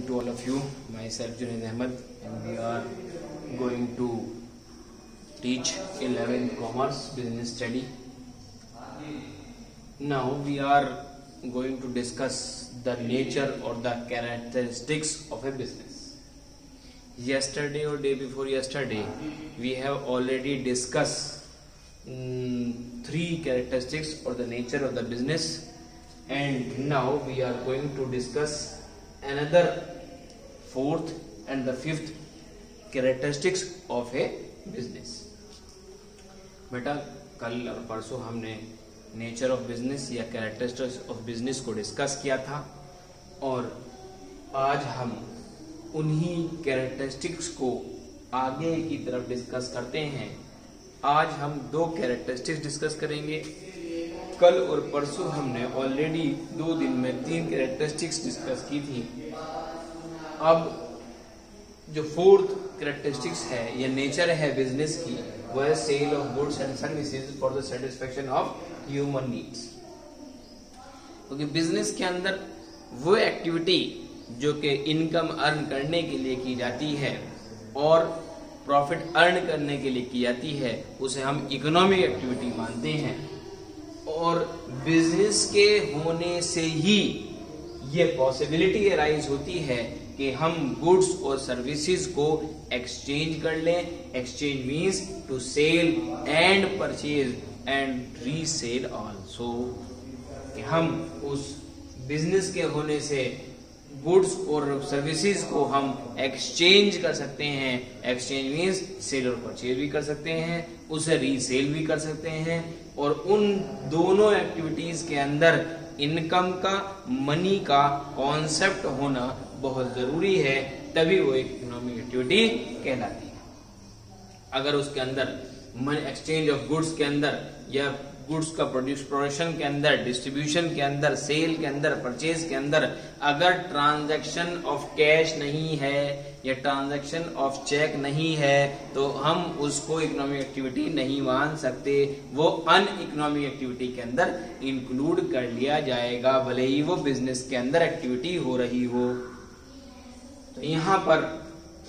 morning to all of you. Myself Junaid Ahmed, and we are going to teach 11th Commerce Business Study. Now we are going to discuss the nature or the characteristics of a business. Yesterday or day before yesterday, we have already discussed 3 characteristics or the nature of the business, and now we are going to discuss another 4th and the 5th characteristics of a business. बेटा कल और परसों हमने nature of business या characteristics of business को discuss किया था, और आज हम उन्हीं कैरेक्टरिस्टिक्स को आगे की तरफ डिस्कस करते हैं. आज हम 2 कैरेक्टरिस्टिक्स डिस्कस करेंगे. कल और परसों हमने ऑलरेडी 2 दिन में 3 कैरेक्टरिस्टिक्स डिस्कस की थी. अब जो 4th कैरेक्टरिस्टिक्स है या नेचर है बिजनेस की, वह है sale of goods and services for the satisfaction of human needs. क्योंकि बिजनेस के अंदर वो एक्टिविटी जो कि इनकम अर्न करने के लिए की जाती है और प्रॉफिट अर्न करने के लिए की जाती है, उसे हम इकोनॉमिक एक्टिविटी मानते हैं. और बिजनेस के होने से ही ये पॉसिबिलिटी अराइज होती है कि हम गुड्स और सर्विसेज को एक्सचेंज कर लें. Exchange means to sell and purchase and resale also. कि हम उस बिजनेस के होने से गुड्स और सर्विसेज को हम एक्सचेंज कर सकते हैं. एक्सचेंज मीन्स सेल और परचेज भी कर सकते हैं, उसे रीसेल भी कर सकते हैं. और उन दोनों एक्टिविटीज के अंदर इनकम का, मनी का कॉन्सेप्ट होना बहुत जरूरी है, तभी वो एक इकोनॉमिक एक्टिविटी कहलाती है. अगर उसके अंदर एक्सचेंज ऑफ गुड्स के अंदर या गुड्स का प्रोडक्शन के अंदर, डिस्ट्रीब्यूशन के अंदर, सेल के अंदर, परचेज के अंदर अगर ट्रांजैक्शन ऑफ कैश नहीं है या ट्रांजैक्शन ऑफ चेक नहीं है, तो हम उसको इकोनॉमिक एक्टिविटी नहीं मान सकते. वो अन इकोनॉमिक एक्टिविटी के अंदर इंक्लूड कर लिया जाएगा, भले ही वो बिजनेस के अंदर एक्टिविटी हो रही हो. तो यहाँ पर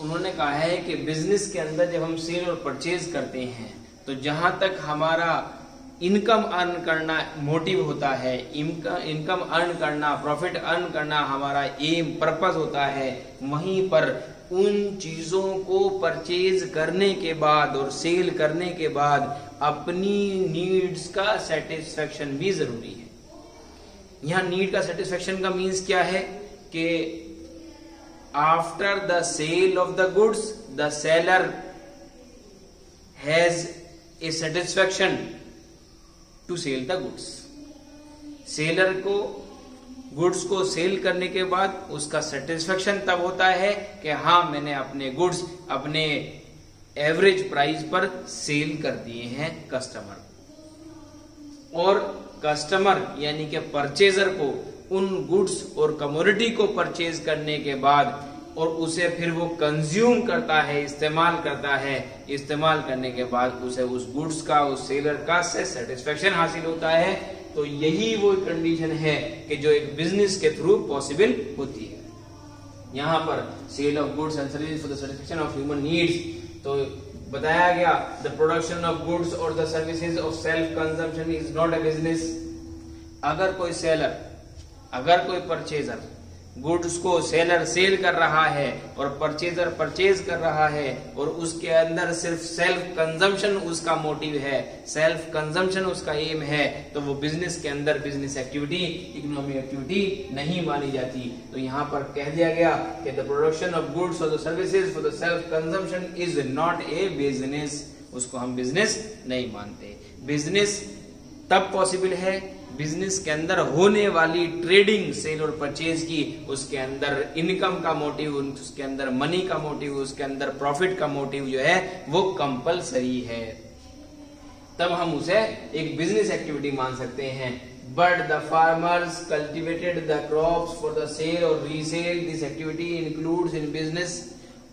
उन्होंने कहा है कि बिजनेस के अंदर जब हम सेल और परचेज करते हैं, तो जहां तक हमारा इनकम अर्न करना मोटिव होता है, इनकम अर्न करना, प्रॉफिट अर्न करना हमारा एम, पर्पस होता है, वहीं पर उन चीजों को परचेज करने के बाद और सेल करने के बाद अपनी नीड्स का सेटिस्फेक्शन भी जरूरी है. यहाँ नीड का सेटिस्फेक्शन का मीन्स क्या है कि after the sale of the goods the seller has a satisfaction to sell the goods. Seller को गुड्स को सेल करने के बाद उसका सेटिस्फेक्शन तब होता है कि हाँ, मैंने अपने गुड्स अपने एवरेज प्राइस पर सेल कर दिए हैं कस्टमर. और कस्टमर यानी कि परचेजर को उन गुड्स और कमोडिटी को परचेज करने के बाद और उसे फिर वो कंज्यूम करता है, इस्तेमाल करता है. इस्तेमाल करने के बाद उसे उस गुड्स का, उस सेलर का से सेटिस्फेक्शन हासिल होता है. तो यही वो कंडीशन है कि जो एक बिजनेस के थ्रू पॉसिबल होती है. यहाँ पर sale of goods and services for the satisfaction of human needs, तो बताया गया द प्रोडक्शन ऑफ गुड्स और the services of self consumption is not a business. अगर कोई सेलर, अगर कोई परचेजर गुड्स को सेलर सेल कर रहा है और परचेजर परचेज कर रहा है और उसके अंदर सिर्फ सेल्फ कंजम्पशन उसका मोटिव है, सेल्फ कंजम्पशन उसका एम है, तो वो बिजनेस के अंदर बिजनेस एक्टिविटी, इकोनॉमिक एक्टिविटी नहीं मानी जाती. तो यहाँ पर कह दिया गया कि द प्रोडक्शन ऑफ गुड्स और the services for the self consumption is not a business. उसको हम बिजनेस नहीं मानते. बिजनेस तब पॉसिबल है, बिजनेस के अंदर होने वाली ट्रेडिंग, सेल और परचेज की, उसके अंदर इनकम का मोटिव, उसके अंदर मनी का मोटिव, उसके अंदर प्रॉफिट का मोटिव जो है वो कंपलसरी है. तब हम उसे एक बिजनेस एक्टिविटी मान सकते हैं. But the farmers cultivated the crops for the sale और resale. This activity includes in business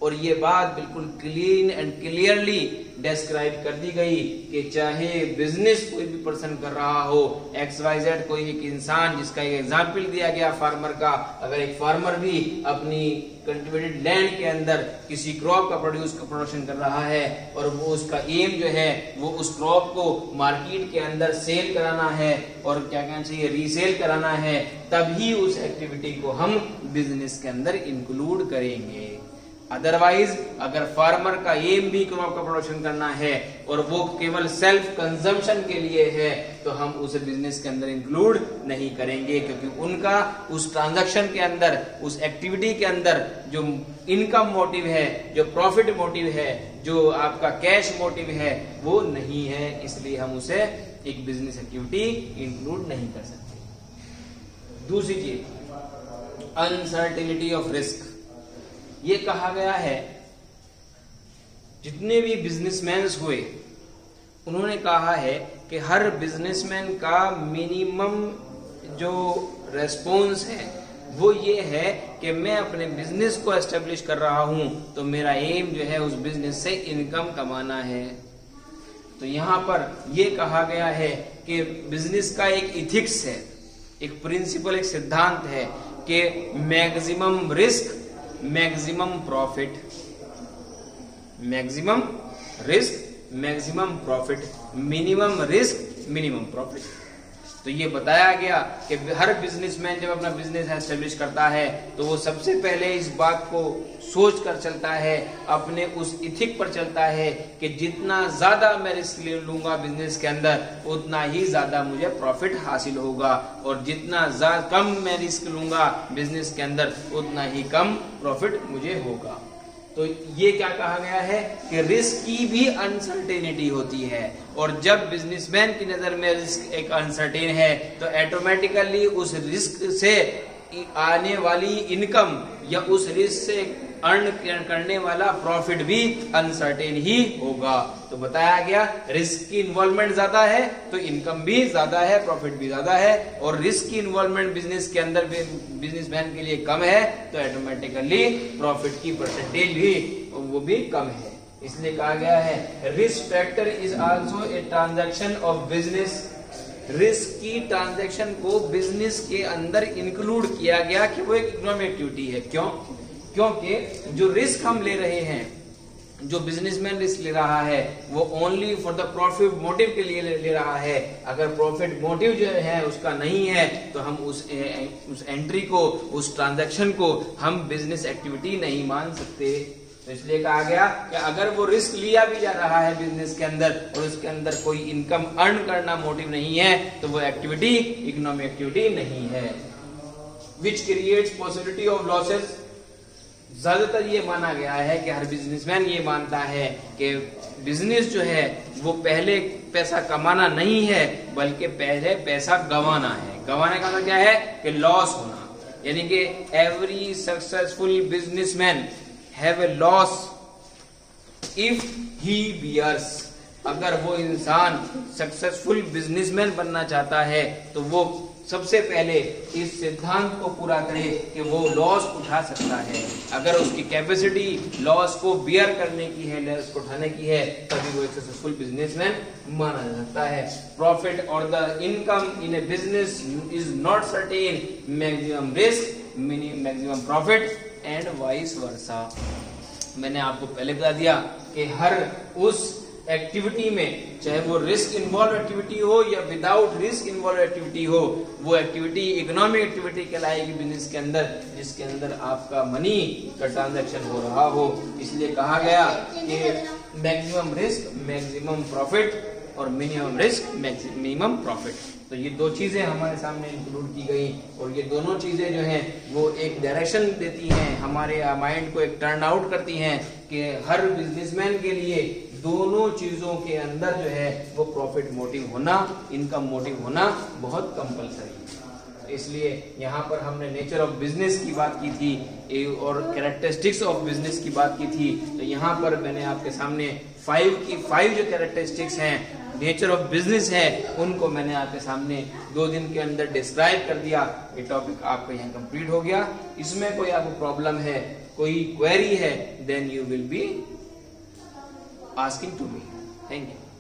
और ये बात बिल्कुल क्लीन एंड क्लियरली डिस्क्राइब कर दी गई कि चाहे बिजनेस कोई भी पर्सन कर रहा हो, XYZ कोई एक इंसान, जिसका एक एग्जाम्पल दिया गया फार्मर का, अगर एक फार्मर भी अपनी कल्टिवेटेड लैंड के अंदर किसी क्रॉप का प्रोडक्शन कर रहा है और वो उसका एम जो है वो उस क्रॉप को मार्केट के अंदर सेल कराना है और क्या कहना चाहिए, रीसेल कराना है, तभी उस एक्टिविटी को हम बिजनेस के अंदर इंक्लूड करेंगे। अदरवाइज अगर फार्मर का एम भी क्रॉप का प्रोडक्शन करना है और वो केवल सेल्फ कंजम्पशन के लिए है तो हम उसे बिजनेस के अंदर इंक्लूड नहीं करेंगे, क्योंकि उनका उस ट्रांजैक्शन के अंदर, उस एक्टिविटी के अंदर जो इनकम मोटिव है, जो प्रॉफिट मोटिव है, जो आपका कैश मोटिव है, वो नहीं है, इसलिए हम उसे एक बिजनेस एक्टिविटी इंक्लूड नहीं कर सकते। दूसरी चीज, अनसर्टेनिटी ऑफ रिस्क। ये कहा गया है, जितने भी बिजनेसमैन हुए उन्होंने कहा है कि हर बिजनेसमैन का मिनिमम जो रेस्पॉन्स है वो ये है कि मैं अपने बिजनेस को एस्टेब्लिश कर रहा हूं तो मेरा एम जो है उस बिजनेस से इनकम कमाना है। तो यहां पर ये कहा गया है कि बिजनेस का एक इथिक्स है, एक प्रिंसिपल, एक सिद्धांत है कि maximum risk maximum profit, maximum risk maximum profit, minimum risk minimum profit. तो ये बताया गया कि हर बिजनेसमैन जब अपना बिजनेस एस्टेब्लिश करता है तो वो सबसे पहले इस बात को सोच कर चलता है, अपने उस इथिक पर चलता है कि जितना ज्यादा मैं रिस्क ले लूंगा बिजनेस के अंदर उतना ही ज्यादा मुझे प्रॉफिट हासिल होगा, और जितना कम मैं रिस्क लूंगा बिजनेस के अंदर उतना ही कम प्रॉफिट मुझे होगा। तो ये क्या कहा गया है कि रिस्क की भी अनसर्टेनिटी होती है, और जब बिजनेसमैन की नजर में रिस्क एक अनसर्टेन है तो ऑटोमेटिकली उस रिस्क से आने वाली इनकम या उस रिस्क से अर्न करने वाला प्रॉफिट भी अनसर्टेन ही होगा। तो बताया गया रिस्क की इन्वॉल्वमेंट ज्यादा है तो इनकम भी ज्यादा है, प्रॉफिट भी ज्यादा है, और रिस्क की इन्वॉल्वमेंट बिजनेस के अंदर बिजनेसमैन के लिए कम है तो ऑटोमेटिकली प्रॉफिट की परसेंटेज भी वो भी कम है। इसलिए कहा गया है risk factor is also a transaction of business. Risk की ट्रांजैक्शन को बिजनेस के अंदर इंक्लूड किया गया कि वो एक इकोनॉमिक एक्टिविटी है। क्यों? क्योंकि जो रिस्क हम ले रहे हैं, जो बिजनेसमैन रिस्क ले रहा है वो only for the profit motive के लिए ले रहा है। अगर प्रॉफिट मोटिव जो है उसका नहीं है तो हम उस एंट्री को, उस ट्रांजैक्शन को हम बिजनेस एक्टिविटी नहीं मान सकते। तो इसलिए कहा गया कि अगर वो रिस्क लिया भी जा रहा है बिजनेस के अंदर और उसके अंदर कोई इनकम अर्न करना मोटिव नहीं है तो वो एक्टिविटी इकोनॉमिक एक्टिविटी नहीं है। Which creates possibility of losses. ज्यादातर ये माना गया है कि हर बिजनेसमैन ये मानता है कि बिजनेस जो है वो पहले पैसा कमाना नहीं है बल्कि पहले पैसा गंवाना है। गंवाने का मतलब क्या है कि लॉस होना, यानी कि every successful businessman have a loss if he bears. अगर वो इंसान सक्सेसफुल बिजनेसमैन बनना चाहता है तो वो सबसे पहले इस सिद्धांत को पूरा करे कि वो लॉस उठा सकता है। अगर उसकी कैपेसिटी लॉस को बियर करने की है, लॉस को उठाने की है, तभी वो एक सक्सेसफुल बिजनेसमैन माना जा सकता है। प्रॉफिट और the income in A business is not certain, maximum risk maximum profit and vice versa. मैंने आपको पहले बता दिया कि हर उस एक्टिविटी में, चाहे वो रिस्क इन्वॉल्व एक्टिविटी हो या विदाउट रिस्क इन्वॉल्व एक्टिविटी हो, वो एक्टिविटी इकोनॉमिक एक्टिविटी कहलाएगी बिजनेस के अंदर, जिसके अंदर आपका मनी का ट्रांजैक्शन हो रहा हो। इसलिए कहा गया कि मैक्सिमम रिस्क मैक्सिमम प्रॉफिट और मिनिमम रिस्क मिनिमम प्रॉफिट। तो ये दो चीजें हमारे सामने इंक्लूड की गई, और ये दोनों चीजें जो हैं वो एक डायरेक्शन देती हैं, हमारे माइंड को एक टर्न आउट करती हैं कि हर बिजनेसमैन के लिए दोनों चीजों के अंदर जो है वो प्रॉफिट मोटिव होना, इनकम मोटिव होना बहुत कंपलसरी है। इसलिए यहाँ पर हमने नेचर ऑफ बिजनेस की बात की थी और कैरेक्टरिस्टिक्स ऑफ बिजनेस की बात की थी। तो यहाँ पर मैंने आपके सामने 5 की 5 जो कैरेक्टरिस्टिक्स हैं नेचर ऑफ बिजनेस है उनको मैंने आपके सामने 2 दिन के अंदर डिस्क्राइब कर दिया। ये टॉपिक आपका यहाँ कंप्लीट हो गया। इसमें कोई आपको प्रॉब्लम है, कोई क्वेरी है, then you will be asking to me. Thank you.